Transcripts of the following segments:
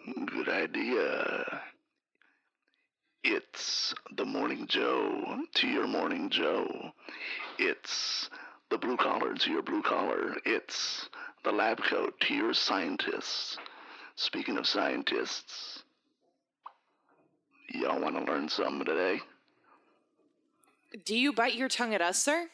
Good idea. It's the Morning Joe to your Morning Joe. It's the blue collar to your blue collar. It's the lab coat to your scientists. Speaking of scientists, y'all want to learn something today? Do you bite your tongue at us, sir?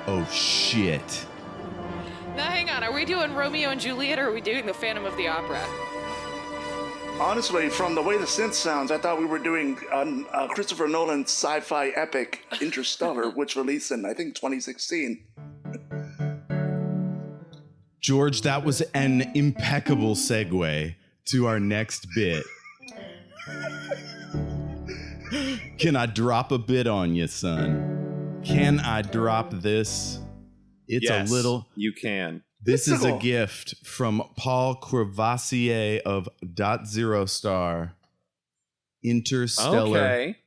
Oh, shit. Now, hang on. Are we doing Romeo and Juliet, or are we doing the Phantom of the Opera? Honestly, from the way the synth sounds, I thought we were doing Christopher Nolan's sci-fi epic Interstellar, which released in, I think, 2016. George, that was an impeccable segue to our next bit. Can I drop a bit on you, son? Can I drop this? It's yes, a little... You can. This is a gift from Paul Courvoisier of Zero Star. Interstellar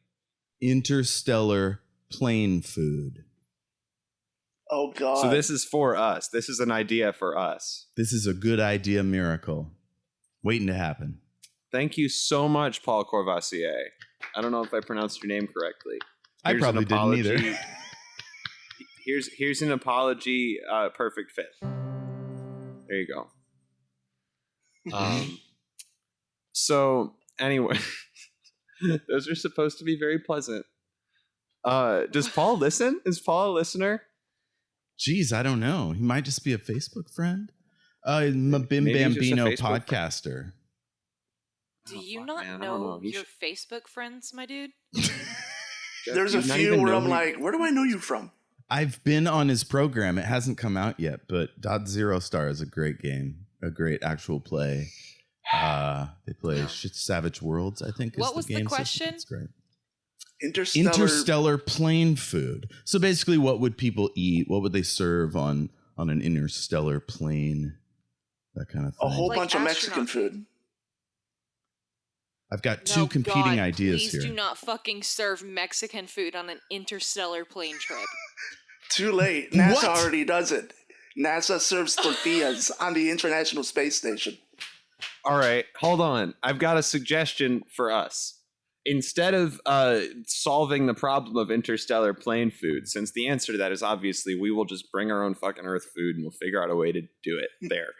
plain food. Oh, God. So this is for us. This is an idea for us. This is a good idea miracle waiting to happen. Thank you so much, Paul Courvoisier. I don't know if I pronounced your name correctly. I probably didn't either. Here's an apology, perfect fit. There you go. So anyway, those are supposed to be very pleasant. Does Paul listen? Is Paul a listener? Geez, I don't know. He might just be a Facebook friend. I'm a Bim Bambino podcaster. Do you not know your Facebook friends, my dude? There's a few where I'm like, where do I know you from? I've been on his program. It hasn't come out yet, but Zero Star is a great game, a great actual play. They play Savage Worlds, I think. What was the question? It's great. Interstellar plain food. So basically, what would people eat? What would they serve on an interstellar plane? That kind of thing. A whole bunch of Mexican food. I've got two competing ideas please here. Please do not fucking serve Mexican food on an interstellar plane trip. Too late. NASA already does it. NASA serves tortillas on the International Space Station. All right, hold on. I've got a suggestion for us. Instead of solving the problem of interstellar plane food, since the answer to that is obviously we will just bring our own fucking Earth food and we'll figure out a way to do it there.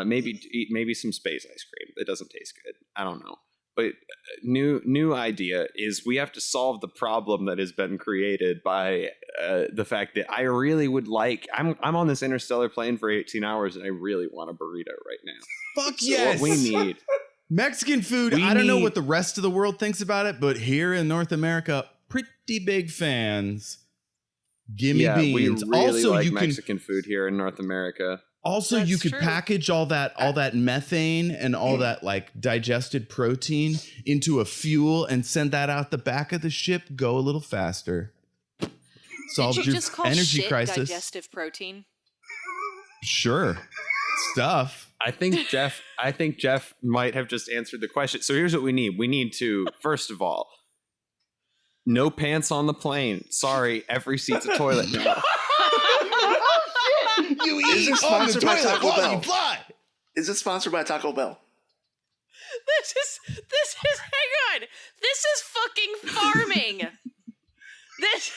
Maybe some space ice cream. It doesn't taste good. I don't know. But new idea is we have to solve the problem that has been created by the fact that I really would like. I'm on this interstellar plane for 18 hours and I really want a burrito right now. Fuck yes! What we need Mexican food. I don't know what the rest of the world thinks about it, but here in North America, pretty big fans. Gimme beans. We really also, like you Mexican food here in North America. Also, you could package all that methane and all that like digested protein into a fuel and send that out the back of the ship. Go a little faster. Solve your energy crisis. Digestive protein. Sure, stuff. I think Jeff might have just answered the question. So here's what we need. We need to, first of all, no pants on the plane. Sorry, every seat's a toilet now. You eat Is it sponsored by Taco Bell? Is it sponsored by Taco Bell? This is hang on. This is fucking farming. This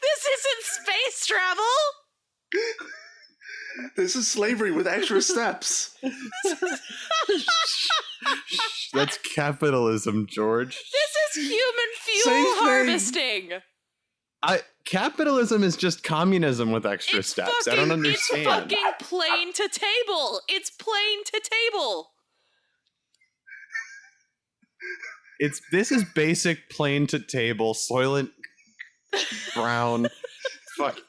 isn't space travel. This is slavery with extra steps. That's capitalism, George. This is human fuel harvesting. Capitalism is just communism with extra steps. I don't understand. It's fucking plane to table. It's plane to table. This is basic plane to table, Soylent Brown. Fuck.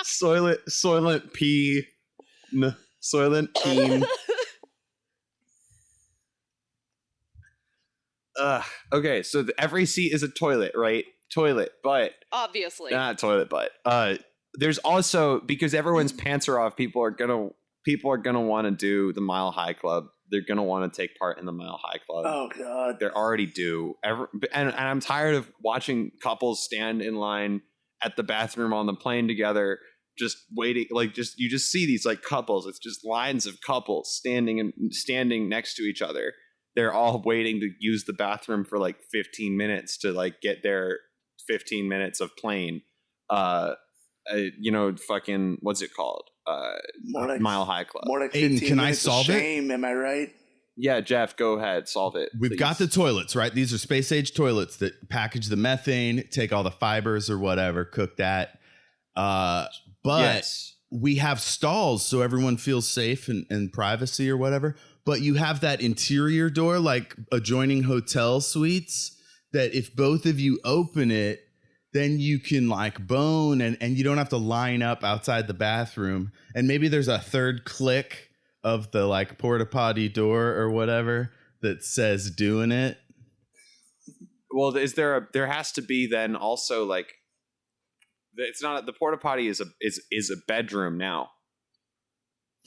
Soylent P. Soylent Keen. Okay, so every seat is a toilet, right? Toilet, but obviously not toilet, but there's also, because everyone's pants are off, people are gonna want to do the Mile High Club they're going to want to take part in the Mile High Club. Oh God. They already do. And I'm tired of watching couples stand in line at the bathroom on the plane together, just waiting. Like you just see these like couples. It's just lines of couples standing next to each other. They're all waiting to use the bathroom for like 15 minutes to like get their 15 minutes of plane. Fucking what's it called? Like, Mile High Club. More like Aiden, 15 can I minutes of solve it? shame, am I right? Yeah, Jeff, go ahead, solve it. We've please. got the toilets, right? These are space age toilets that package the methane, take all the fibers or whatever, cook that. But yes. we have stalls so everyone feels safe and privacy or whatever. But you have that interior door, like adjoining hotel suites, that if both of you open it, then you can like bone and you don't have to line up outside the bathroom. And maybe there's a third click of the like porta potty door or whatever that says doing it. Well, there has to be then also like, it's not, the porta potty is a bedroom now.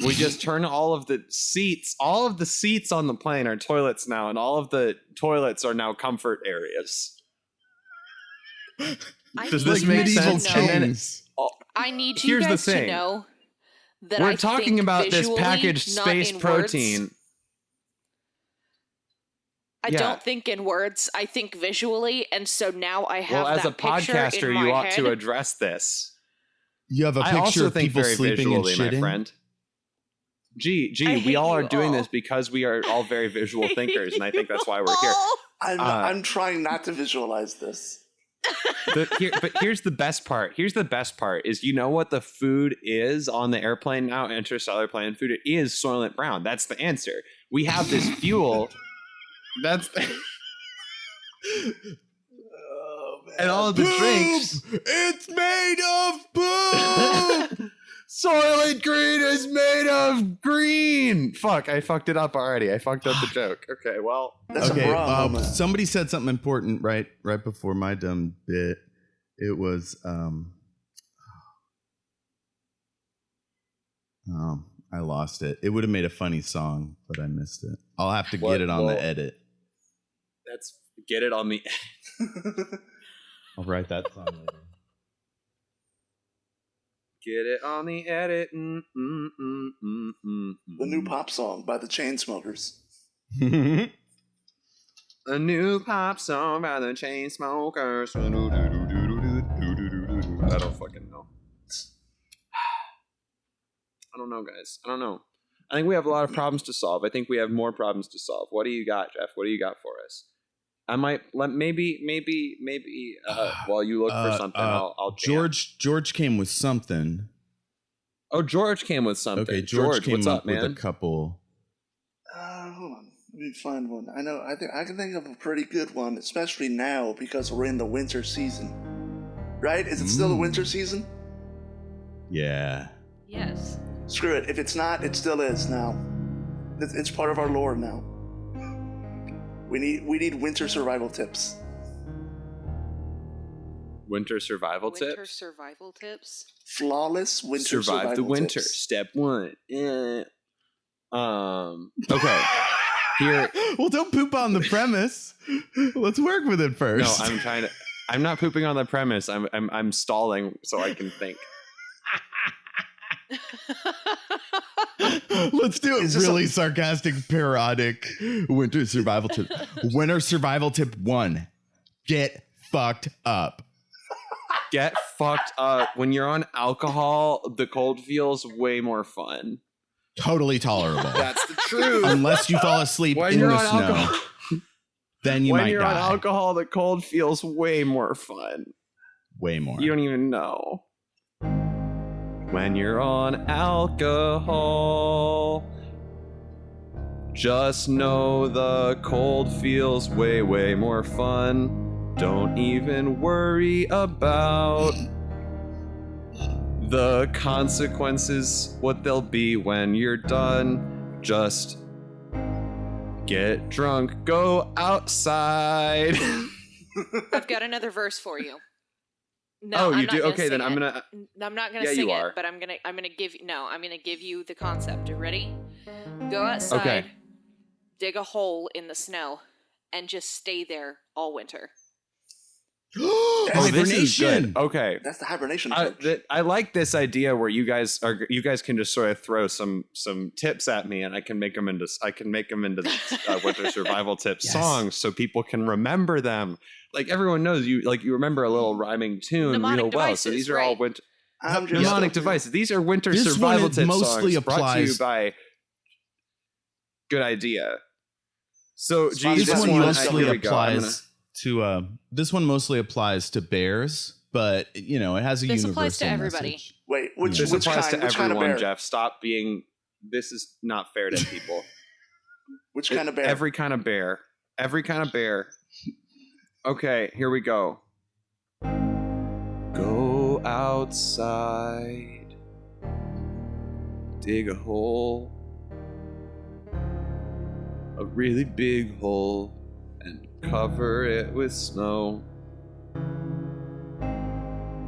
We just turn all of the seats on the plane are toilets now, and all of the toilets are now comfort areas. Does this make sense? I need you Here's guys the thing. to know that We're I talking think about this visually, packaged not space in protein. Words. I Yeah. don't think in words. I think visually, and so now I have. Well, as a that picture podcaster, in my you ought to head. address this. You have a I picture also of think people very sleeping and visually, my shitting. friend. I we hate all are you doing all. this because we are all very visual thinkers, and I think that's why we're here. I'm trying not to visualize this. But here's the best part. Here's the best part is, you know what the food is on the airplane now? Interstellar plane food. It is Soylent Brown. That's the answer. We have this fuel. That's Oh, man. and all of the drinks. It's made of poop. Soylent Green is made of green. Fuck, I fucked it up already. I fucked up the joke. Okay, well. That's Okay, a bra moment. somebody said something important right before my dumb bit. It was I lost it. It would have made a funny song, but I missed it. I'll have to get it on the edit. That's get it on me. I'll write that song later. Get it on the edit. The new pop song by the Chainsmokers. A new pop song by the Chainsmokers. I don't fucking know. I don't know, guys. I don't know. I think we have a lot of problems to solve. I think we have more problems to solve. What do you got, Jeff? What do you got for us? I might let maybe while you look for something, I'll jam. George came with something. Oh, George came with something. Okay, George came what's up up, with man? a couple. Hold on. Let me find one. I can think of a pretty good one, especially now because we're in the winter season. Right? Is it still the winter season? Yeah. Yes. Screw it. If it's not, it still is now. It's part of our lore now. We need winter survival tips. Winter survival Winter tips. survival tips. Flawless winter Survive survival the winter. tips. Step 1. Okay. Here. Well, don't poop on the premise. Let's work with it No, first. I'm not pooping on the premise. I'm stalling so I can think. Let's do a really sarcastic, parodic winter survival tip. Winter survival tip 1: get fucked up. Get fucked up. When you're on alcohol, the cold feels way more fun. Totally tolerable. That's the truth. Unless you fall asleep When in you're the on snow, alcohol, then you when might you're die. on alcohol, the cold feels way more fun. Way more. You don't even know. When you're on alcohol, just know the cold feels way, way more fun. Don't even worry about the consequences, what they'll be when you're done. Just get drunk, go outside. I've got another verse for you. No, Oh, I'm you not do? gonna Okay, sing then I'm it. gonna. I'm not gonna Yeah, sing you it, are. but I'm gonna give you the concept. You ready? Go outside. Okay. dig a hole in the snow, and just stay there all winter. Oh, this is Hibernation. good. Okay. That's the hibernation approach. I like this idea where you guys can just sort of throw some tips at me, and I can make them into winter survival tip songs, so people can remember them. Like everyone knows, you remember a little rhyming tune Mnemonic real well. devices, So these are right. all winter I'm just mnemonic devices. These are winter This survival one tip mostly songs brought to you applies- by. Good idea. So, This geez, This This one one mostly here we go. I'm applies to this one mostly applies to bears, but you know, it has a This universal applies to everybody. message. Wait, which This which applies kind? to Which kind of everyone, bear? Jeff. Stop being. This is not fair to people. Which kind of bear? Every kind of bear. Every kind of bear. Okay, here we go. Go outside. Dig a hole. A really big hole. And cover it with snow.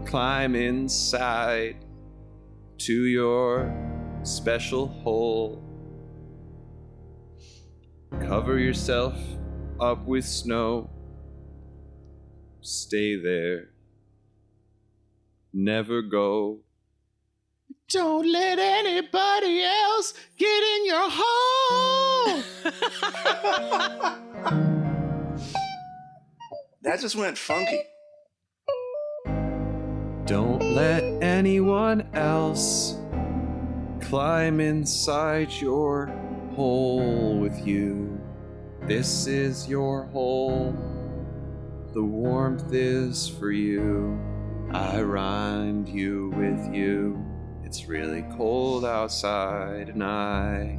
Climb inside to your special hole. Cover yourself up with snow. Stay there. Never go. Don't let anybody else get in your hole. That just went funky. Don't let anyone else climb inside your hole with you. This is your hole. The warmth is for you. I rhymed you with you. It's really cold outside and I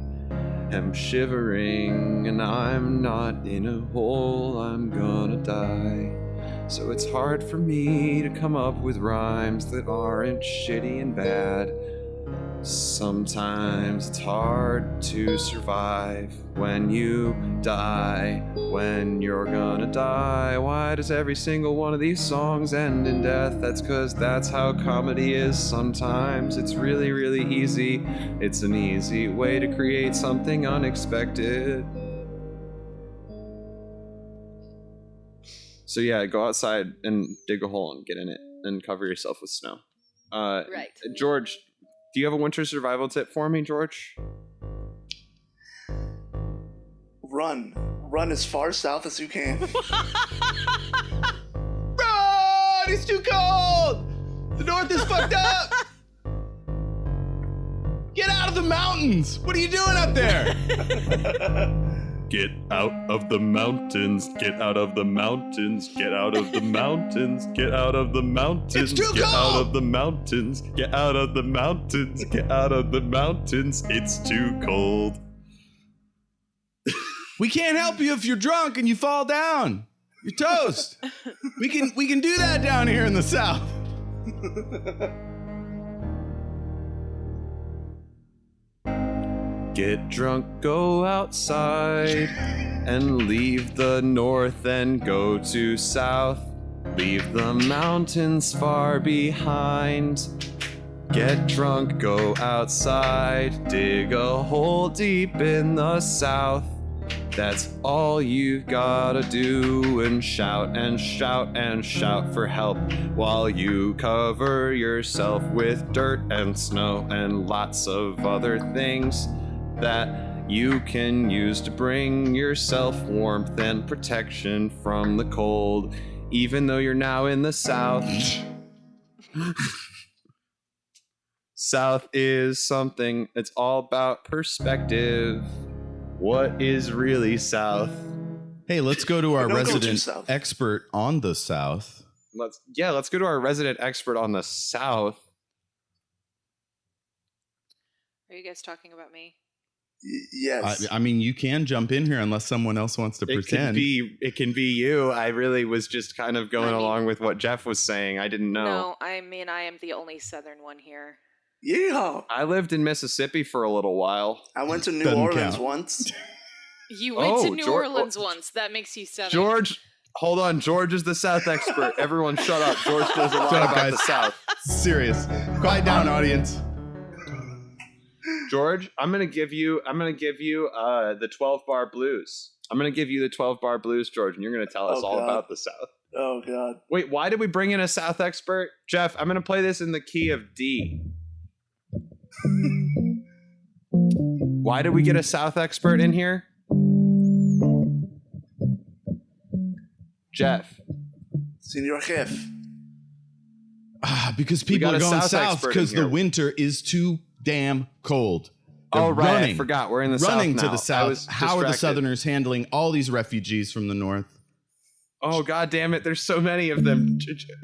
am shivering and I'm not in a hole. I'm gonna die. So it's hard for me to come up with rhymes that aren't shitty and bad. Sometimes it's hard to survive when you die, when you're gonna die. Why does every single one of these songs end in death? That's 'cause that's how comedy is sometimes. It's really, really easy. It's an easy way to create something unexpected. So yeah, go outside and dig a hole and get in it and cover yourself with snow. Right. George, do you have a winter survival tip for me, George? Run as far south as you can. Run! It's too cold. The north is fucked up. Get out of the mountains. What are you doing up there? Get out of the mountains, get out of the mountains, get out of the mountains, get out of the mountains, It's too get out cold! of the mountains, get out of the mountains, get out of the mountains, it's too cold. We can't help you if you're drunk and you fall down. You're toast. We can do that down here in the South. Get drunk, go outside, and leave the north and go to south. Leave the mountains far behind. Get drunk, go outside, dig a hole deep in the south. That's all you've gotta do, and shout and shout and shout for help while you cover yourself with dirt and snow and lots of other things that you can use to bring yourself warmth and protection from the cold, even though you're now in the South. South is something, it's all about perspective. What is really South? Hey, let's go to our Don't go too resident south. expert on the South. Let's go to our resident expert on the South. Are you guys talking about me? Yes. I mean, you can jump in here unless someone else wants to pretend. It can be you. I really was just kind of going along with what Jeff was saying. I didn't know. No, I mean, I am the only Southern one here. Yeah. I lived in Mississippi for a little while. I went to New Doesn't Orleans count. once. You went to Oh, New Geor- Orleans once. That makes you Southern. George, hold on. George is the South expert. Everyone shut up. George knows a lot Shut up, about guys. the South. Serious. Quiet down, audience. George, I'm gonna give you the 12-bar blues. I'm gonna give you the 12-bar blues, George, and you're gonna tell us all about the South. Oh God. Wait, why did we bring in a South expert? Jeff, I'm gonna play this in the key of D. Why did we get a South expert in here? Jeff. Senor Jeff. Because people got are a going South south expert because in the here. winter is too damn cold. They're Oh, right. running, I forgot. We're in the running South to now. the I south. was How are the distracted. Southerners handling all these refugees from the north? Oh, God damn it. There's so many of them.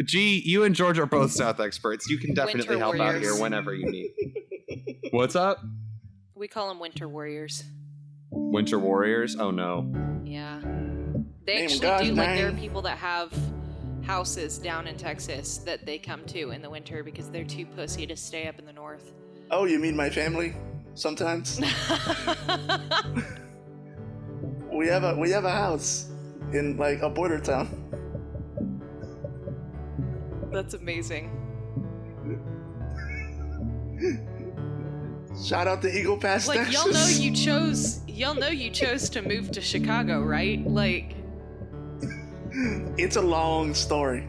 G, you and George are both South experts. You can definitely Winter help out warriors. here whenever you need. What's up? We call them winter warriors. Winter warriors? Oh, no. Yeah. They Name actually God's do. Like, there are name. people that have houses down in Texas that they come to in the winter because they're too pussy to stay up in the north. Oh, you mean my family? Sometimes we have a house in like a border town. That's amazing. Shout out to Eagle Pass, Like, Texas. y'all know you chose to move to Chicago, right? Like, It's a long story.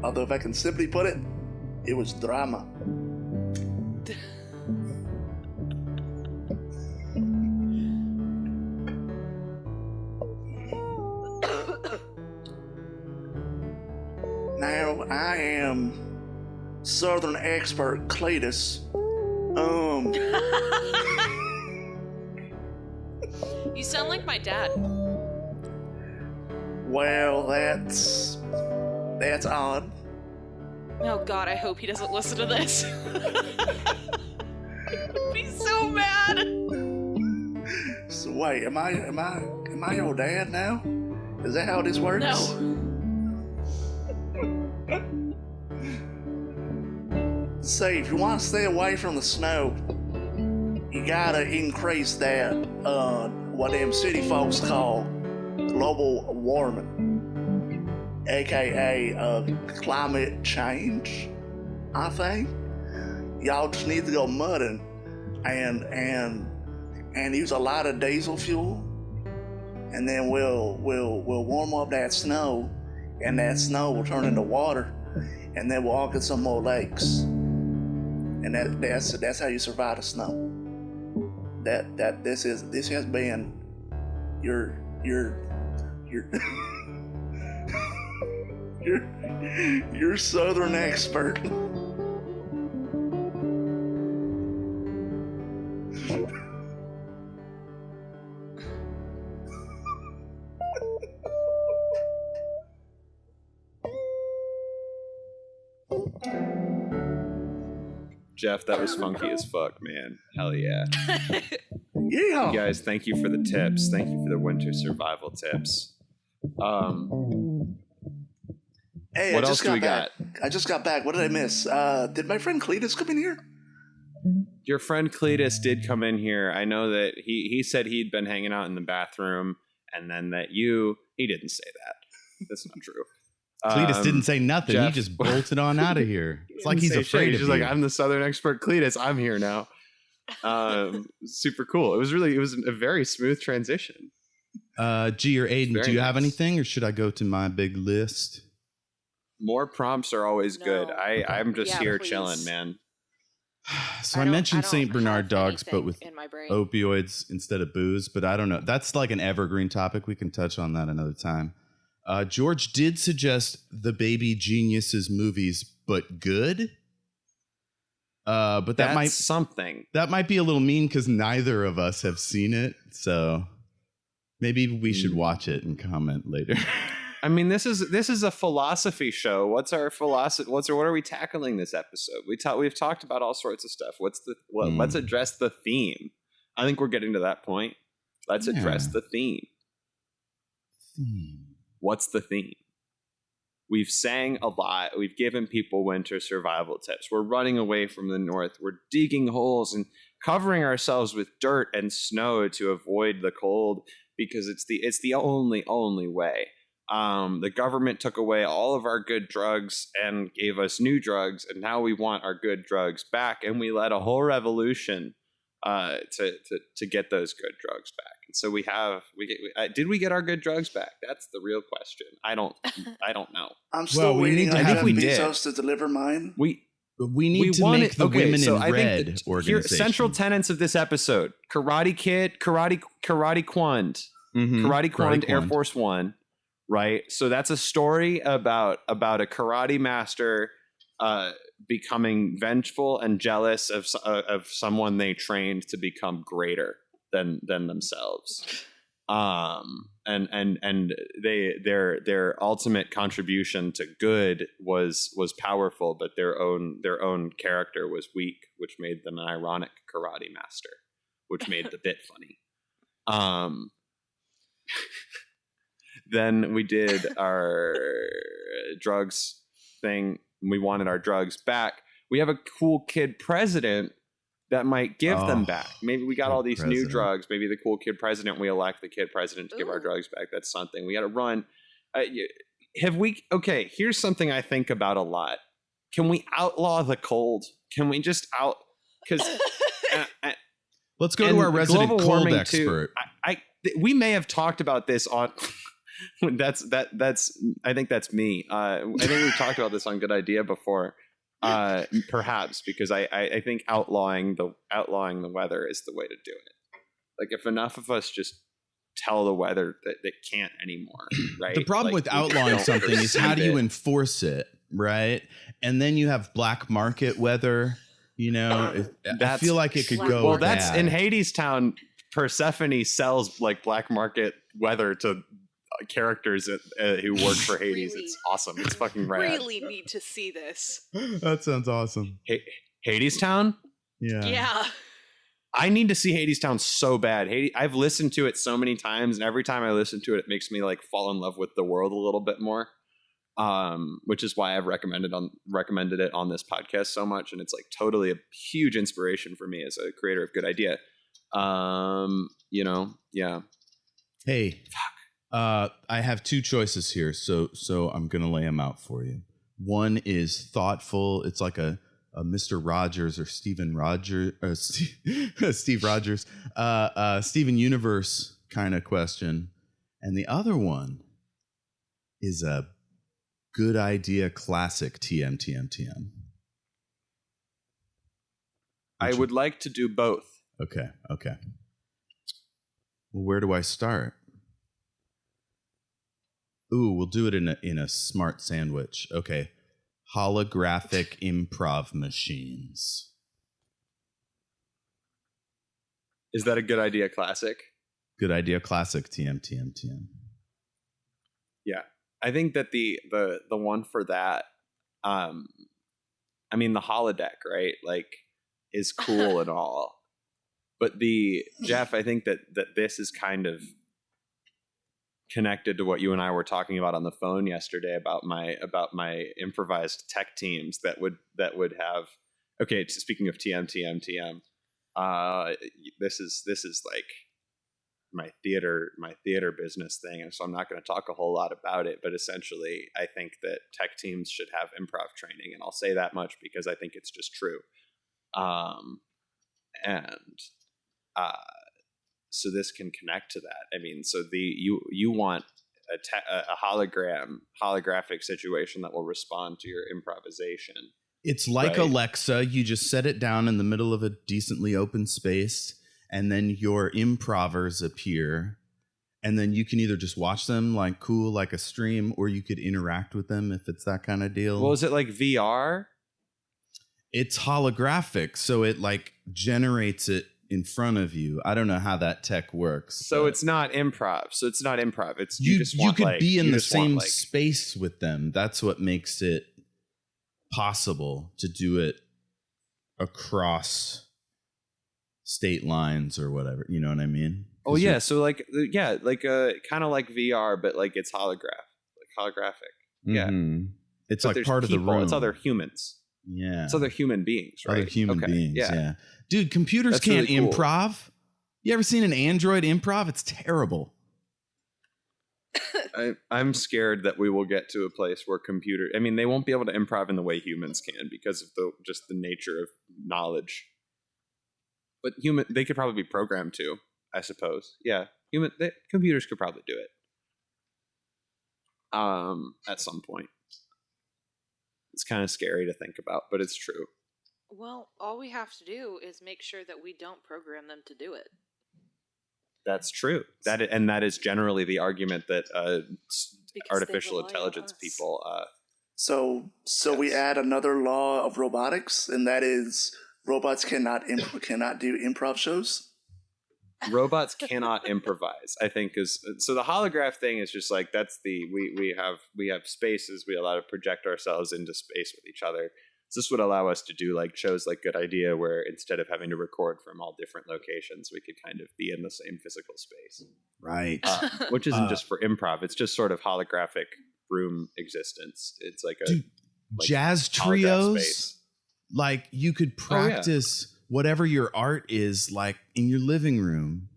Although, if I can simply put it, it was drama. Now, I am Southern expert Cletus. you sound like my dad. Well, that's odd. Oh God, I hope he doesn't listen to this. I'd be so mad. So wait, am I your dad now? Is that how this works? No. Say, if you want to stay away from the snow, you gotta increase that what them city folks call global warming, aka climate change. I think y'all just need to go mudding and use a lot of diesel fuel, and then we'll warm up that snow, and that snow will turn into water, and then we'll all get some more lakes, and that's how you survive the snow. This has been your your Southern expert. Jeff, that was funky as fuck, man. Hell yeah. Yeah. You guys, thank you for the tips. Thank you for the winter survival tips. Hey, What I else just do we back. I just got back. What did I miss? Did my friend Cletus come in here? Your friend Cletus did come in here. I know that he said he'd been hanging out in the bathroom, and then that he didn't say that. That's not true. Cletus didn't say nothing. Jeff- He just bolted on out of here. It's like Didn't he's say afraid shit. of He's just you. like, I'm the Southern expert Cletus. I'm here now. Super cool. It was a very smooth transition. G or Aiden, Very do you have nice. anything, or should I go to my big list? More prompts are always good. No. I'm just Yeah, here please. chilling, man. So I don't- mentioned don't St. Bernard have dogs, but anything with in my brain. opioids instead of booze. But I don't know. That's like an evergreen topic. We can touch on that another time. George did suggest the Baby Geniuses movies, but good. But that That's might something. be a little mean because neither of us have seen it. So maybe we should watch it and comment later. I mean, this is a philosophy show. What's our philosophy? What are we tackling this episode? We've talked about all sorts of stuff. Let's address the theme. I think we're getting to that point. Let's address the theme. What's the theme? We've sang a lot. We've given people winter survival tips. We're running away from the north. We're digging holes and covering ourselves with dirt and snow to avoid the cold because it's the only way. The government took away all of our good drugs and gave us new drugs, and now we want our good drugs back. And we led a whole revolution to get those good drugs back. And so did we get our good drugs back? That's the real question. I don't know. I'm still we waiting need to on have- Jeff we did. Bezos to deliver mine. We need to want make it- the okay, Women so in I think Red that organization. Central tenets of this episode: Karate Kid, Karate Quand, Mhm. Karate Quand, Air Quand. Force One. Right. So that's a story about a karate master becoming vengeful and jealous of someone they trained to become greater than themselves. And their ultimate contribution to good was powerful, but their own character was weak, which made them an ironic karate master, which made the bit funny. Then we did our drugs thing. We wanted our drugs back. We have a cool kid president that might give them back. Maybe we got all these new drugs. Maybe the cool kid president, we elect the kid president to give our drugs back. That's something. We got to run. Okay, here's something I think about a lot. Can we outlaw the cold? Can we just because Let's go to our resident global cold warming expert. We may have talked about this on that's I think that's me. I think we've talked about this on Good Idea before. Perhaps because I think outlawing the weather is the way to do it. Like if enough of us just tell the weather that they can't anymore, right? The problem with outlawing something is how do you enforce it, right? And then you have black market weather. You know, I feel like it could go. Well, that's bad. in Hades Town. Persephone sells like black market weather to characters who work for Hades. Really? It's awesome. It's fucking rad. Really need to see this. That sounds awesome. Hades Town? Yeah. I need to see Hades Town so bad. I've listened to it so many times, and every time I listen to it, it makes me like fall in love with the world a little bit more. Which is why I've recommended it on this podcast so much, and it's like totally a huge inspiration for me as a creator of Good Idea. Yeah. Hey, I have two choices here, so I'm gonna lay them out for you. One is thoughtful. It's like a Mr. Rogers or Steven Rogers, Steve Rogers, Steven Universe kind of question, and the other one is a Good Idea classic TM. I would like to do both. Okay. Well, where do I start? Ooh, we'll do it in a smart sandwich. Okay. Holographic improv machines. Is that a Good Idea classic? Good Idea classic TM. Yeah. I think that the one for that, I mean the holodeck, right? Like is cool and all. But Jeff, I think that this is kind of connected to what you and I were talking about on the phone yesterday about my improvised tech teams that would have. Okay, speaking of TM, this is like my theater business thing, and so I'm not going to talk a whole lot about it. But essentially, I think that tech teams should have improv training, and I'll say that much because I think it's just true. So this can connect to that. I mean, so you want a holographic situation that will respond to your improvisation. It's like right? Alexa. You just set it down in the middle of a decently open space, and then your improvers appear, and then you can either just watch them like a stream, or you could interact with them if it's that kind of deal. Well, is it like VR? It's holographic, so it like generates it in front of you. I don't know how that tech works. So it's not improv. It's you just you want, could like, be in you the just want, same like, space with them. That's what makes it possible to do it across state lines or whatever. You know what I mean? Oh yeah, so like kind of like VR, but like it's holographic. Yeah, Mhm. It's but like there's part of the people, room. It's other humans. Yeah, It's other human beings, right? other human Okay, beings. Yeah. Yeah, dude, computers That's can't really cool. improv. You ever seen an Android improv? It's terrible. I'm scared that we will get to a place where they won't be able to improv in the way humans can because of just the nature of knowledge. But they could probably be programmed to, I suppose. Yeah, computers could probably do it. At some point. It's kind of scary to think about, but it's true. Well, all we have to do is make sure that we don't program them to do it. That's true. That is generally the argument that artificial rely on intelligence us. people. So we add another law of robotics, and that is robots cannot do improv shows. Robots cannot improvise, I think, so the holograph thing is just like that's we have spaces, we allow to project ourselves into space with each other. So this would allow us to do like shows like Good Idea, where instead of having to record from all different locations, we could kind of be in the same physical space. Right. Which isn't just for improv, it's just sort of holographic room existence. It's like a jazz holograph trios. space. Like you could practice whatever your art is like in your living room.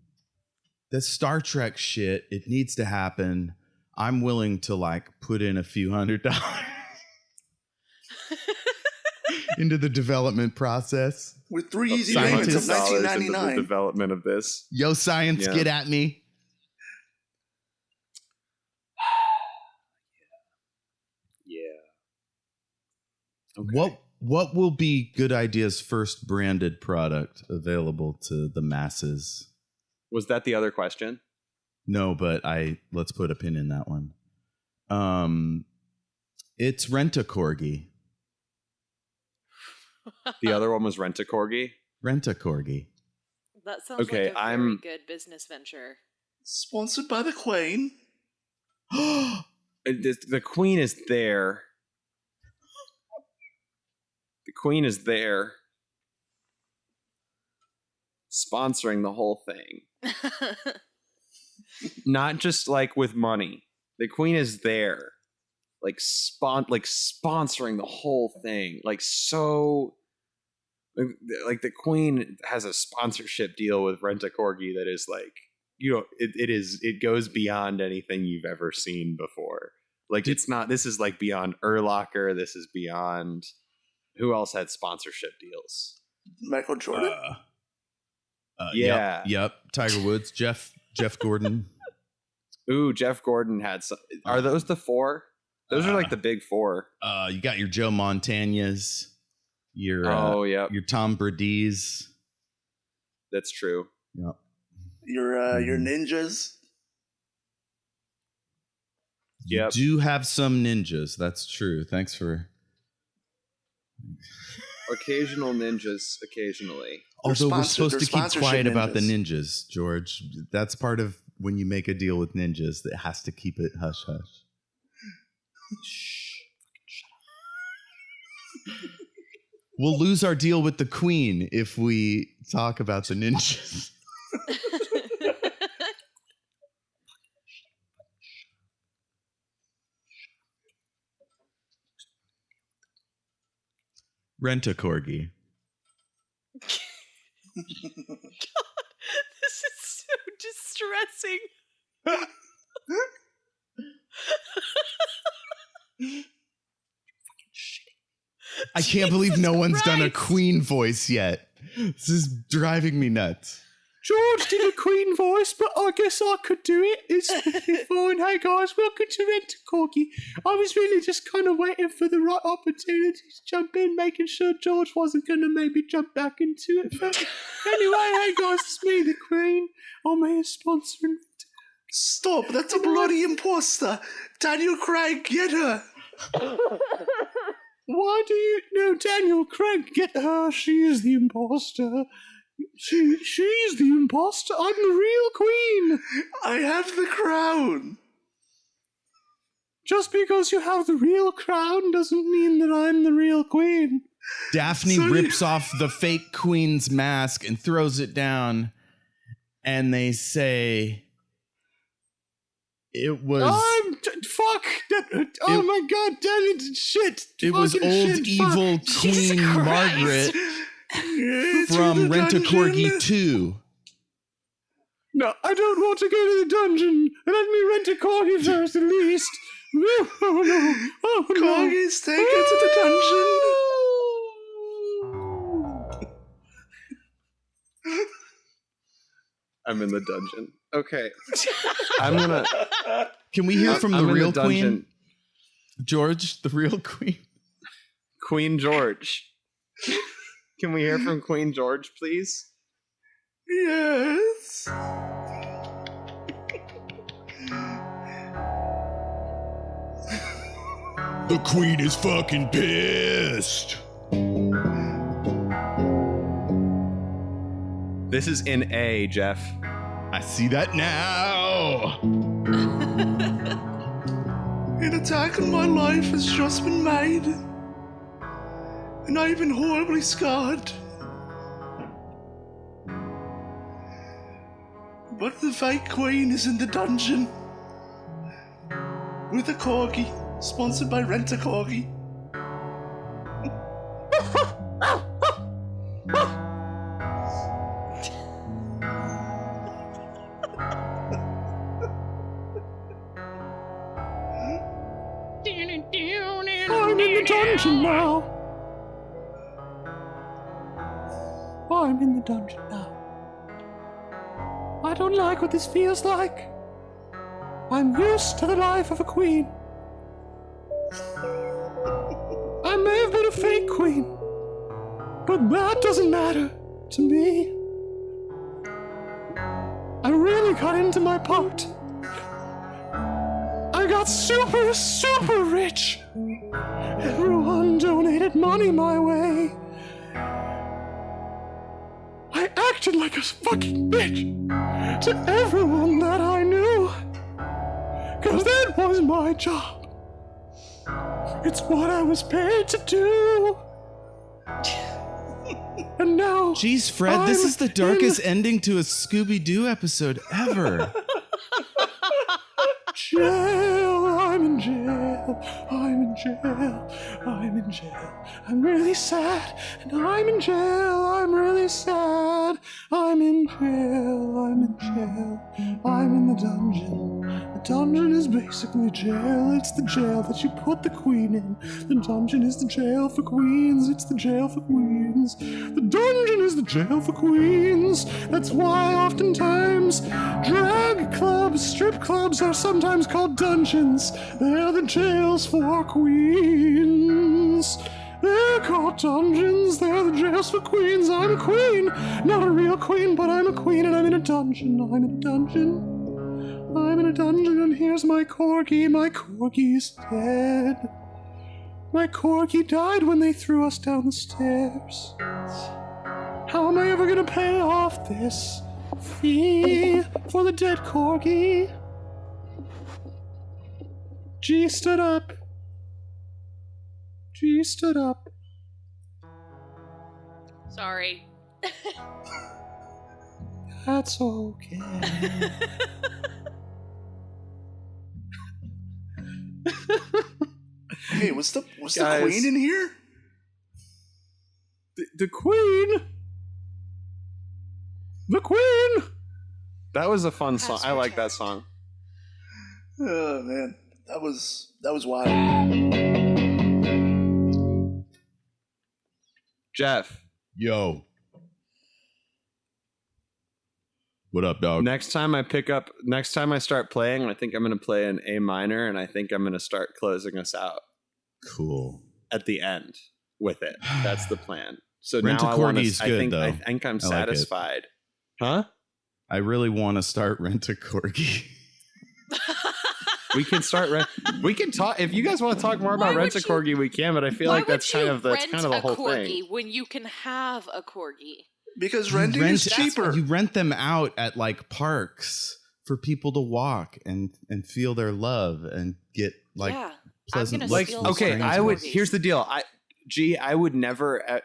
That's Star Trek shit. It needs to happen. I'm willing to like put in a few $100 into the development process. With 3 easy Scientists payments of $19 into the $19.99. development of this. Yo, science, Yeah. get at me. Yeah. Okay. What will be Good Idea's first branded product available to the masses? Was that the other question? No, but let's put a pin in that one. It's Rent-A-Corgi. The other one was Rent-A-Corgi. Rent-A-Corgi. That sounds Okay, like a very good business venture. Sponsored by the Queen. The Queen is there. The Queen is there, sponsoring the whole thing. Not just like with money. The Queen is there, like sponsoring the whole thing. Like the Queen has a sponsorship deal with Rent-A-Corgi that is like, it goes beyond anything you've ever seen before. Like this is like beyond Urlacher. This is beyond. Who else had sponsorship deals? Michael Jordan. Yeah. Yep. Tiger Woods. Jeff Gordon. Ooh, Jeff Gordon had some. Are those the four? Those are like the big four. You got your Joe Montana's. Your your Tom Brady's. That's true. Yep. Your ninjas. Yep. You do have some ninjas. That's true. Thanks for. Occasional ninjas, occasionally. Although we're supposed they're to keep sponsorship quiet about the ninjas. ninjas, George. That's part of when you make a deal with ninjas that has to keep it hush hush. Shh. We'll lose our deal with the Queen if we talk about the ninjas. Rent-A-Corgi. God, this is so distressing. I can't believe no one's done a Christ. Queen voice yet. This is driving me nuts. George did a Queen voice, but I guess I could do it. It's fine. Hey guys, welcome to Rent-A-Corgi. I was really just kind of waiting for the right opportunity to jump in, making sure George wasn't going to maybe jump back into it. But anyway, hey guys, it's me, the Queen. I'm here sponsoring. Stop! That's a bloody imposter. Daniel Craig, get her. Why do you know Daniel Craig? Get her. She is the imposter. She's the imposter. I'm the real Queen. I have the crown. Just because you have the real crown doesn't mean that I'm the real Queen. Daphne So you- rips off the fake Queen's mask and throws it down. And they say, it was... Fuck! Oh my god, damn it, shit! It was Fucking old shit, evil fuck. Jesus Queen Christ. Margaret Into from the Rent-A-Corgi dungeon. 2. No, I don't want to go to the dungeon. Let me rent to corgi first, at least. Oh, no. Oh, no. Corgis, take it to the dungeon. I'm in the dungeon. Okay. I'm gonna... Can we hear from the I'm in real dungeon. queen? George, the real queen? Queen George. Can we hear from Queen George, please? Yes. The queen is fucking pissed. This is in A, Jeff. I see that now. An attack on my life has just been made. And I've been horribly scarred. But the fake queen is in the dungeon. With a corgi. Sponsored by Rent a Corgi. I'm in the dungeon now. I'm in the dungeon now. I don't like what this feels like. I'm used to the life of a queen. I may have been a fake queen, but that doesn't matter to me. I really got into my part. I got super, super rich. Everyone donated money my way. I acted like a fucking bitch to everyone that I knew. 'Cause that was my job. It's what I was paid to do. And now... Jeez, Fred, this is the darkest ending to a Scooby-Doo episode ever. Jail, I'm in jail, I'm in jail, I'm in jail. I'm really sad, and I'm in jail, I'm really sad. I'm in jail, I'm in jail, I'm in the dungeon. The dungeon is basically jail, it's the jail that you put the queen in. The dungeon is the jail for queens, it's the jail for queens. The dungeon is the jail for queens. That's why oftentimes drag clubs, strip clubs are sometimes called dungeons. They're the jails for queens. They're called dungeons, they're the jails for queens. I'm a queen, not a real queen, but I'm a queen and I'm in a dungeon. I'm in a dungeon. I'm in a dungeon and here's my corgi. My corgi's dead. My corgi died when they threw us down the stairs. How am I ever gonna pay off this fee for the dead corgi? G stood up. G stood up. Sorry. That's okay. Hey, was the Guys. queen in here? The queen. The queen. That was a fun song. I like that song. Oh man, that was wild. Jeff, Yo. What up, dog? next time I start playing, I think I'm going to play an A minor, and I think I'm going to start closing us out Cool. at the end with it. That's the plan. So Rent now a I want Corgi is good, though. I think I'm I like it. satisfied. Huh? I really want to start Rent a Corgi. We can start. We can talk if you guys want to talk more about Why Rent a would Corgi. We can, but I feel like that's kind of the whole corgi thing. when you can have a corgi? Because renting is cheaper. You rent them out at like parks for people to walk and feel their love and get like Yeah. pleasant gonna looks steal from one of Okay, those strangers. I would. corgis. Here's the deal. I would never,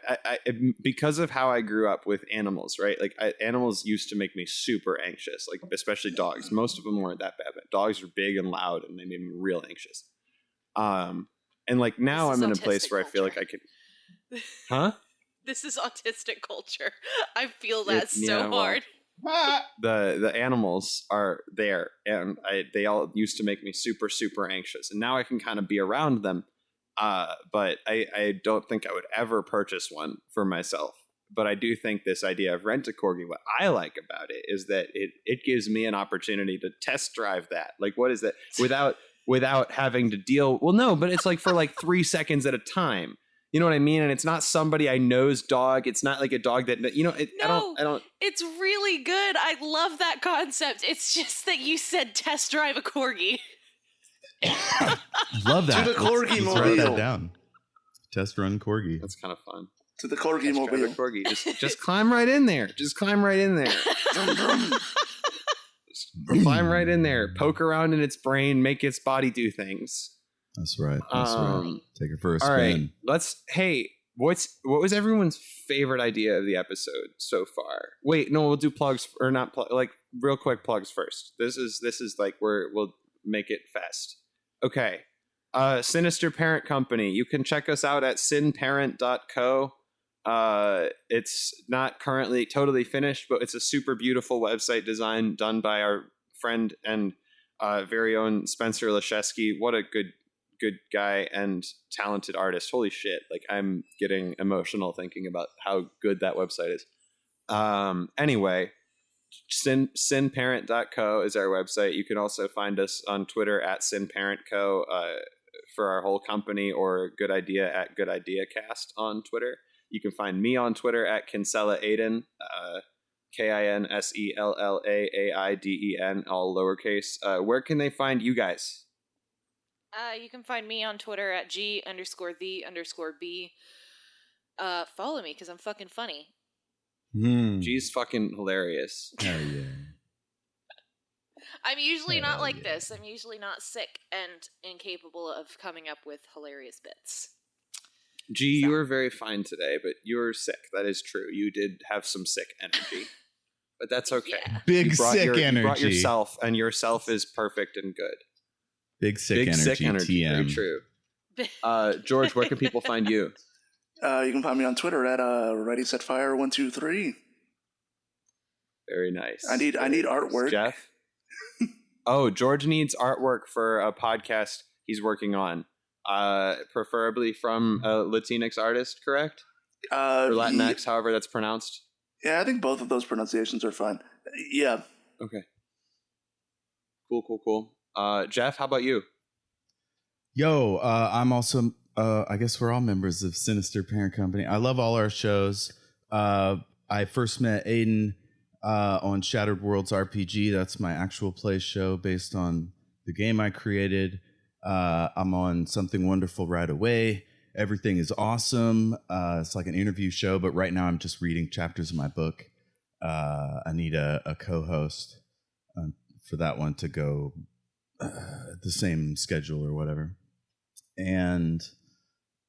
because of how I grew up with animals, right? Like animals used to make me super anxious, like especially dogs. Most of them weren't that bad, but dogs were big and loud, and they made me real anxious. And like now This I'm is in a place autistic where I feel like culture. I could, huh? This is autistic culture. I feel that Yeah, well, hard. the animals are there, and they all used to make me super, super anxious, and now I can kind of be around them. But I don't think I would ever purchase one for myself. But I do think this idea of rent a corgi, what I like about it is that it gives me an opportunity to test drive that. Like, what is that without having to deal? Well, no, but it's like for like 3 seconds at a time. You know what I mean? And it's not somebody I know's dog. It's not like a dog that, you know, No, I don't. It's really good. I love that concept. It's just that you said test drive a corgi. Love that. To the corgi Let's mobile. write that down. Test run corgi. That's kind of fun. To the corgi Let's try the mobile. corgi. Just climb right in there. Just climb right in there. Vroom, vroom. Climb right in there. Poke around in its brain. Make its body do things. That's right. That's right. Take it for a All right. spin. What was everyone's favorite idea of the episode so far? Wait, no, we'll do plugs or not like real quick plugs first. This is like we'll make it fast. Okay. Sinister Parent Company. You can check us out at sinparent.co. It's not currently totally finished, but it's a super beautiful website design done by our friend and very own Spencer Leszewski. What a good guy and talented artist. Holy shit. Like, I'm getting emotional thinking about how good that website is. Anyway, sinparent.co is our website. You can also find us on Twitter at sinparentco for our whole company, or Good Idea at Good Idea Cast on Twitter. You can find me on Twitter at Kinsella Aiden, KINSELLAAIDEN, all lowercase. Where can they find you guys? You can find me on Twitter at G_the_B. Follow me because I'm fucking funny. G's fucking hilarious. Hell yeah. I'm usually not Hell like yeah. this. I'm usually not sick and incapable of coming up with hilarious bits. G, you were very fine today, but you were sick. That is true. You did have some sick energy, but that's okay. Yeah. Big You brought sick energy. You brought yourself, and yourself is perfect and good. Big sick Big energy. sick energy. TM. Very true. George, where can people find you? You can find me on Twitter at ReadySetFire123. Very nice. I need artwork. Jeff? Oh, George needs artwork for a podcast he's working on. Preferably from a Latinx artist, correct? Or Latinx, however that's pronounced. Yeah, I think both of those pronunciations are fine. Yeah. Okay. Cool. Jeff, how about you? Yo, I'm also, I guess we're all members of Sinister Parent Company. I love all our shows. I first met Aiden on Shattered Worlds RPG. That's my actual play show based on the game I created. I'm on Something Wonderful Right Away. Everything is awesome. It's like an interview show, but right now I'm just reading chapters of my book. I need a co-host for that one to go the same schedule or whatever. And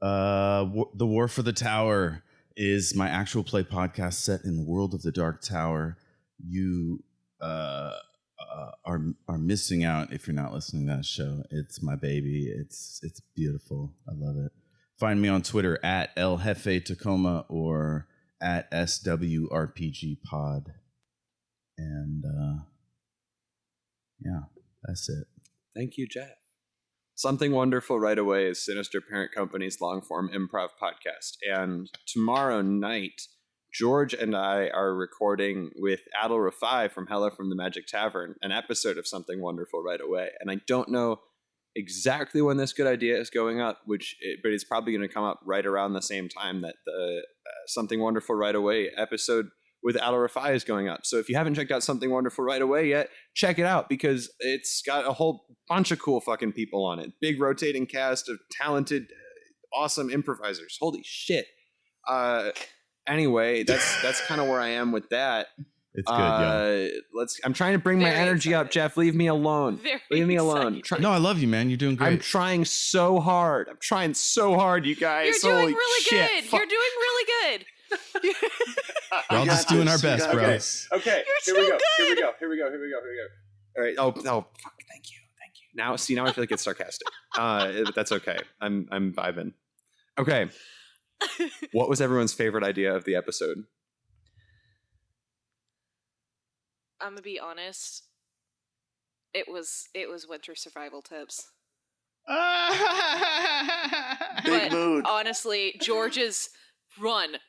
The War for the Tower is my actual play podcast set in the world of the Dark Tower. You are missing out if you're not listening to that show. It's my baby. It's beautiful. I love it. Find me on Twitter at El Jefe Tacoma or at SWRPG Pod. And yeah, that's it. Thank you, Jeff. Something Wonderful Right Away is Sinister Parent Company's long-form improv podcast. And tomorrow night, George and I are recording with Adil Rafai from Hella from the Magic Tavern an episode of Something Wonderful Right Away. And I don't know exactly when this good idea is going up, but it's probably going to come up right around the same time that the Something Wonderful Right Away episode with Adil Rafai is going up. So if you haven't checked out Something Wonderful Right Away yet, check it out because it's got a whole bunch of cool fucking people on it. Big rotating cast of talented, awesome improvisers. Holy shit. Anyway, that's kind of where I am with that. It's good, yeah. I'm trying to bring my Very energy up, excited. Jeff. Leave me alone. Very Leave me alone. excited. No, I love you, man. You're doing great. I'm trying so hard. You guys. You're doing Holy really shit. good. Fuck. You're doing really good. We're all You just got doing this. our You best, got bro. this. Okay, You're so good. Here we go. All right. Oh, fuck. Thank you. Now I feel like it's sarcastic. But that's okay. I'm vibing. Okay. What was everyone's favorite idea of the episode? I'm gonna be honest. It was winter survival tips. Big But mood. honestly, George's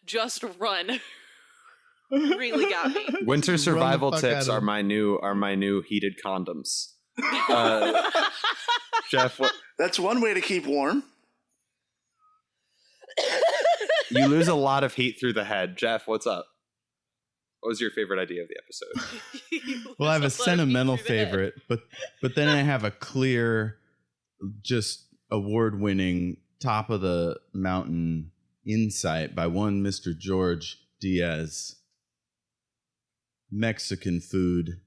just run, really got me. Winter Run the survival fuck tips out of are my new heated condoms. Jeff, what, That's one way to keep warm. you lose a lot of heat through the head. Jeff, what's up? What was your favorite idea of the episode? Well, I have a There's lot of heat sentimental through the head. favorite, but then I have a clear, just award-winning top of the mountain insight by one Mr. George Diaz. Mexican food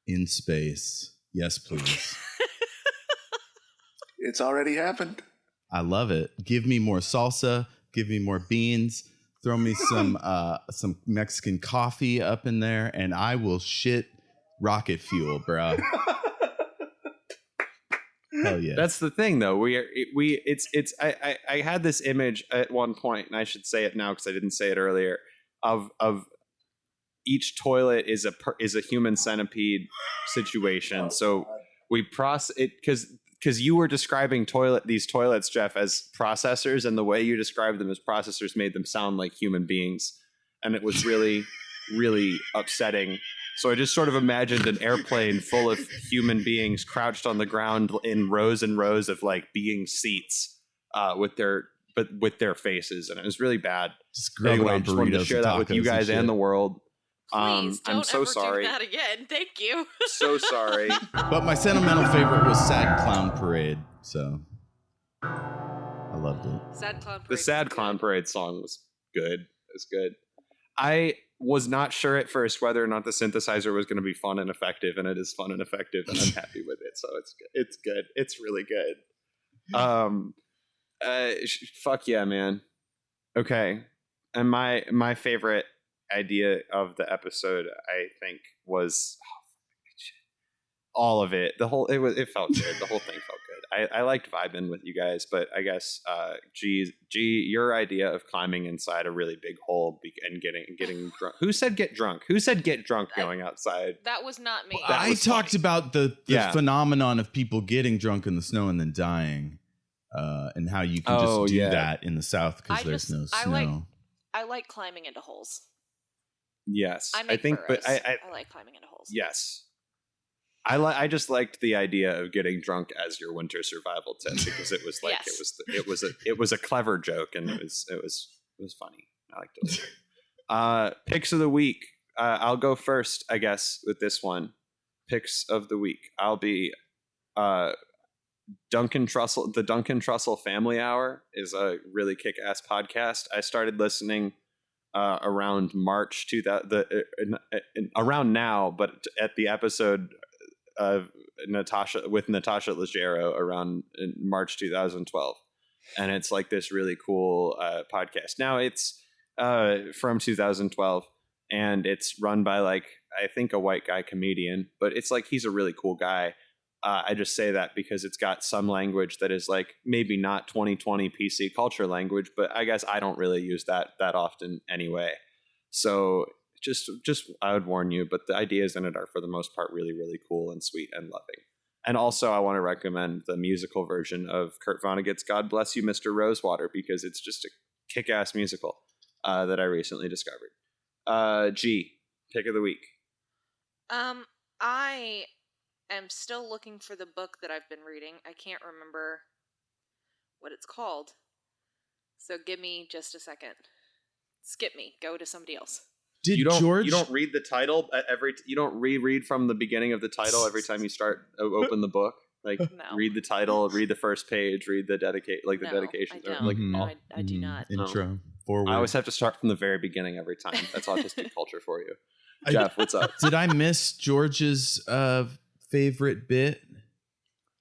in space. Yes, please. It's already happened. I love it. Give me more salsa. Give me more beans. Throw me some Mexican coffee up in there, and I will shit rocket fuel, bro. Hell yeah. That's the thing, though. I had this image at one point, and I should say it now because I didn't say it earlier. Of each toilet is a human centipede situation. So we process it because you were describing these toilets, Jeff, as processors, and the way you described them as processors made them sound like human beings, and it was really, really upsetting. So I just sort of imagined an airplane full of human beings crouched on the ground in rows and rows of like being seats, with their faces, and it was really bad. Just grubbing Anyway, on just wanted to burritos share and that with you tacos guys and and shit. the world. Please don't I'm so ever sorry. do that again. Thank you. So sorry. But my sentimental favorite was Sad Clown Parade, so I loved it. Sad Clown Parade. The Sad Clown Parade song was good. It was good. I was not sure at first whether or not the synthesizer was going to be fun and effective, and it is fun and effective, and I'm happy with it. So it's good. It's good. It's really good. Fuck yeah, man. Okay, and my favorite idea of the episode, I think, was all of it. It felt good. The whole thing felt good. I liked vibing with you guys, but I guess G, your idea of climbing inside a really big hole and getting drunk. Who said get drunk? Who said get drunk going outside? That was not me. I was talked funny. about the Yeah. phenomenon of people getting drunk in the snow and then dying, and how you can just do that in the South because there's no snow. I like climbing into holes. Yes, I think, burrows. but I like climbing into holes. yes. I just liked the idea of getting drunk as your winter survival tip because it was like Yes. it was a clever joke and it was funny. I liked it. Picks of the week. I'll go first, I guess, with this one. Picks of the week. I'll be Duncan Trussell. The Duncan Trussell Family Hour is a really kick-ass podcast. I started listening around March around now, but at the episode of Natasha Leggero around in March 2012, and it's like this really cool podcast. Now it's from 2012, and it's run by like I think a white guy comedian, but it's like he's a really cool guy. I just say that because it's got some language that is like maybe not 2020 PC culture language, but I guess I don't really use that often anyway. So just I would warn you, but the ideas in it are for the most part really, really cool and sweet and loving. And also I want to recommend the musical version of Kurt Vonnegut's God Bless You, Mr. Rosewater, because it's just a kick-ass musical that I recently discovered. G, pick of the week. I am still looking for the book that I've been reading. I can't remember what it's called. So give me just a second. Skip me. Go to somebody else. Did You George? don't read the title you don't reread from the beginning of the title every time you start open the book. Like No. read the title, read the first page, read the dedication. No, dedication. I don't. Like No, I do not. Intro forward. I always have to start from the very beginning every time. That's autistic culture for you. I- Jeff, what's up? Did I miss George's favorite bit?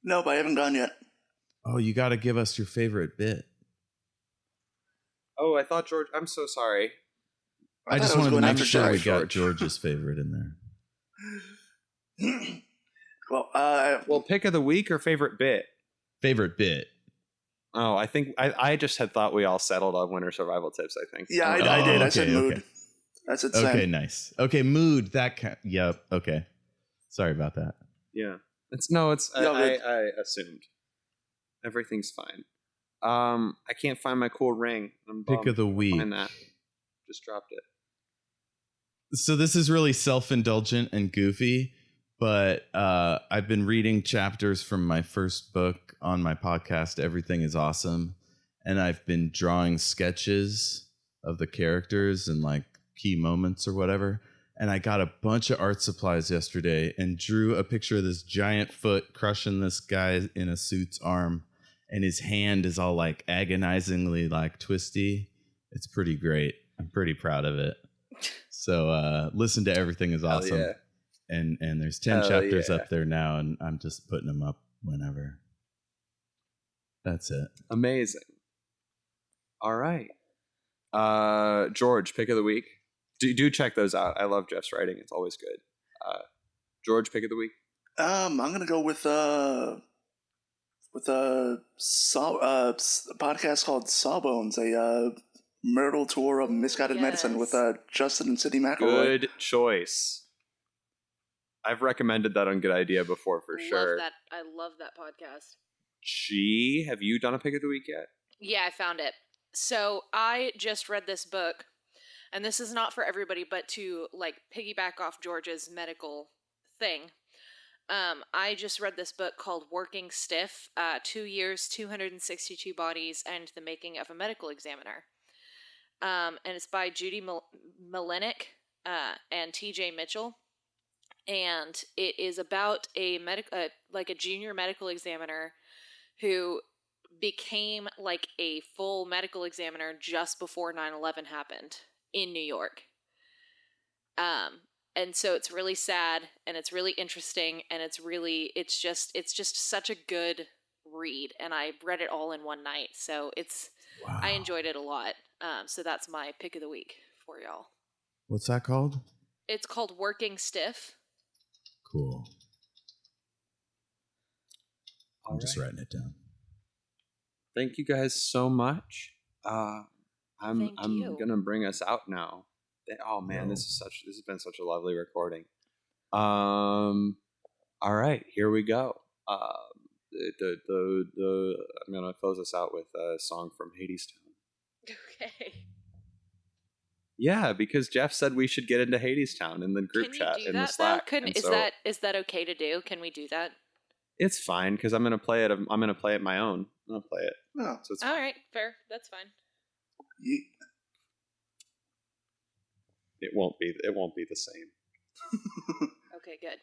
Nope, I haven't gone yet. Oh, you got to give us your favorite bit. Oh, I thought George. I'm so sorry. I thought just I was wanted to going make after sure we George. got George's favorite in there. Well, Pick of the week or favorite bit? Favorite bit. Oh, I think I just had thought we all settled on winter survival tips. I think. yeah, Oh, I did. I okay, said mood. okay. That's insane. Okay, nice. Okay, mood. Yep. Okay. Sorry about that. Yeah. I assumed. Everything's fine. I can't find my cool ring. I'm Pick bummed. of the week. Find that. Just dropped it. So this is really self-indulgent and goofy, but I've been reading chapters from my first book on my podcast, Everything is Awesome, and I've been drawing sketches of the characters and like key moments or whatever. And I got a bunch of art supplies yesterday and drew a picture of this giant foot crushing this guy in a suit's arm, and his hand is all like agonizingly like twisty. It's pretty great. I'm pretty proud of it. So listen to Everything is Awesome. Yeah. And there's 10 chapters up there now, and I'm just putting them up whenever. That's it. Amazing. All right. George, pick of the week. Do check those out. I love Jeff's writing. It's always good. George, pick of the week. I'm gonna go with a podcast called Sawbones, a marital tour of misguided medicine with Justin and Sydney McElroy. Good choice. I've recommended that on Good Idea before for sure. I love that podcast. Have you done a pick of the week yet? Yeah, I found it. So I just read this book, and this is not for everybody, but to like piggyback off George's medical thing. I just read this book called Working Stiff, 2 years, 262 bodies, and the making of a medical examiner. And it's by Judy Malenik and T.J. Mitchell. And it is about a junior medical examiner who became like a full medical examiner just before 9/11 happened in New York. And so it's really sad, and it's really interesting, and it's just such a good read, and I read it all in one night. So Wow. I enjoyed it a lot. So that's my pick of the week for y'all. What's that called? It's called Working Stiff. Cool. I'm just writing it down. Thank you guys so much. I'm gonna bring us out now. Oh man, this has been such a lovely recording. All right, here we go. I'm gonna close us out with a song from Hadestown. Okay. Yeah, because Jeff said we should get into Hadestown in the group chat in the Slack. Is that okay to do? Can we do that? It's fine because I'm gonna play it. I'm gonna play it my own. I'm gonna play it. Oh. So it's all right. Fair. That's fine. It won't be the same. Okay. Good.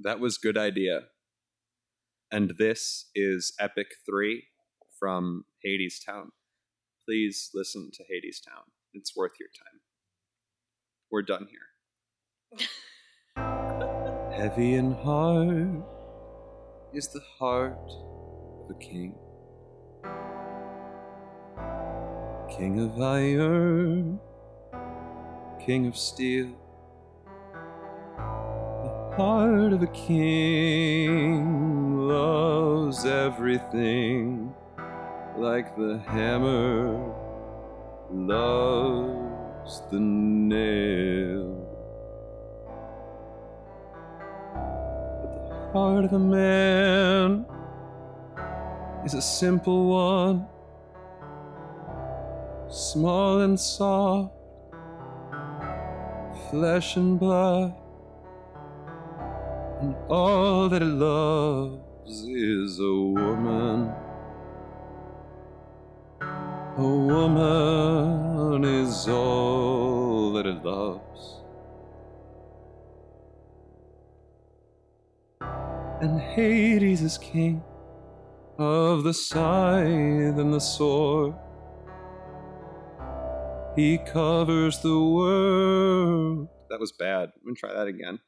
That was Good Idea. And this is Epic 3 from Hadestown. Please listen to Hadestown. It's worth your time. We're done here. Heavy and hard is the heart of a king. King of iron, king of steel. The heart of a king loves everything like the hammer loves the nail. But the heart of a man is a simple one, small and soft, flesh and blood, and all that it loves is a woman. A woman is all that it loves. And Hades is king of the scythe and the sword. He covers the world. That was bad. I'm gonna try that again.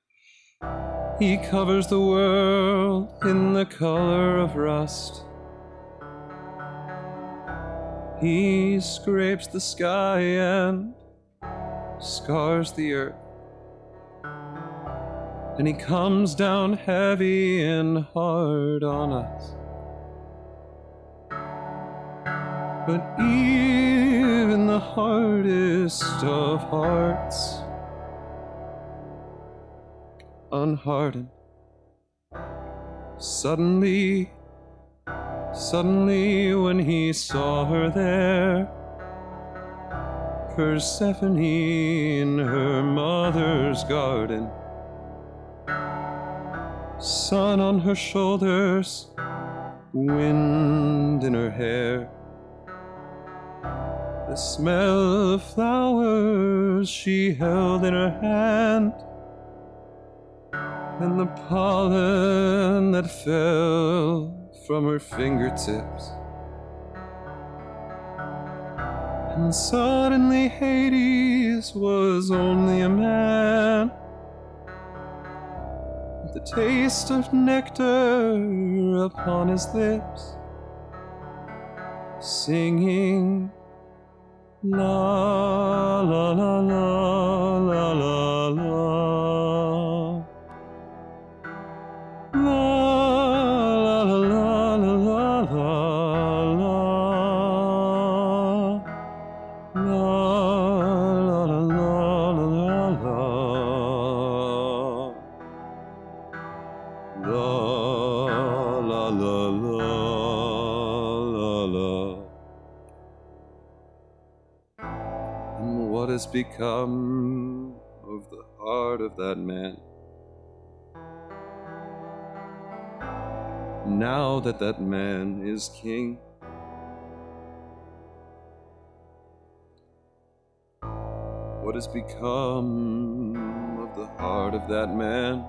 He covers the world in the color of rust. He scrapes the sky and scars the earth. And he comes down heavy and hard on us. But even the hardest of hearts unhardened. Suddenly, when he saw her there, Persephone in her mother's garden, sun on her shoulders, wind in her hair, the smell of flowers she held in her hand, and the pollen that fell from her fingertips. And suddenly Hades was only a man, with the taste of nectar upon his lips, singing la la la la la la la. La la la la la la la. La la la la la la. La la la la la. And what has become of the heart of that man? Now that that man is king, what has become of the heart of that man?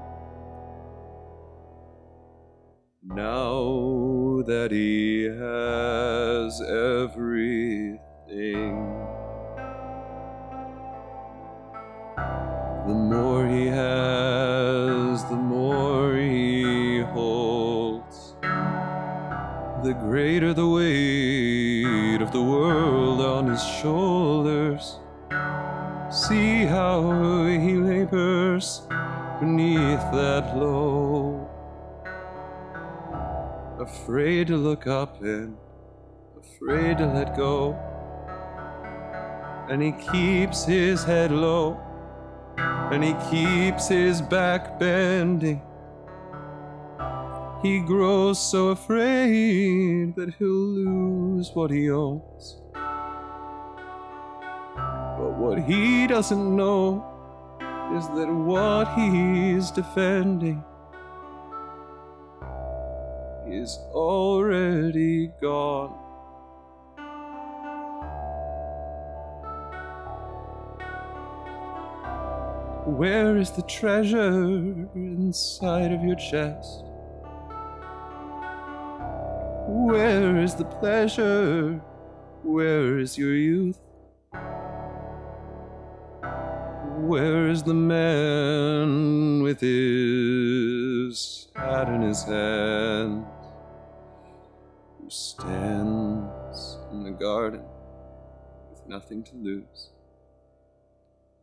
Now that he has everything, the more he has, the more he holds, the greater the weight of the world on his shoulders. See how he labors beneath that load, afraid to look up and afraid to let go. And he keeps his head low, and he keeps his back bending. He grows so afraid that he'll lose what he owns. But what he doesn't know is that what he's defending is already gone. Where is the treasure inside of your chest? Where is the pleasure? Where is your youth? Where is the man with his hat in his hand, who stands in the garden with nothing to lose,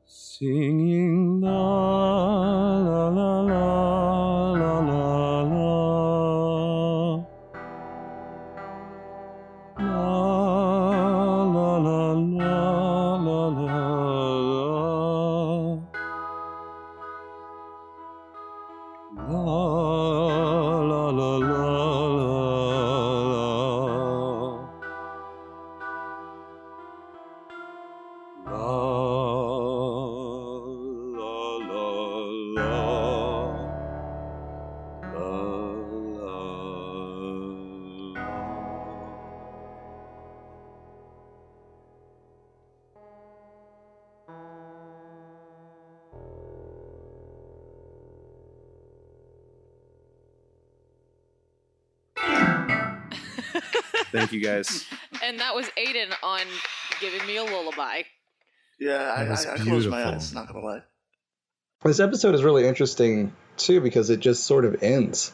singing la la la la la la la. La la la la la la. La la la la Thank you, guys. And that was Aiden on giving me a lullaby. Yeah, That was I closed my beautiful. eyes, not gonna lie. This episode is really interesting too because it just sort of ends.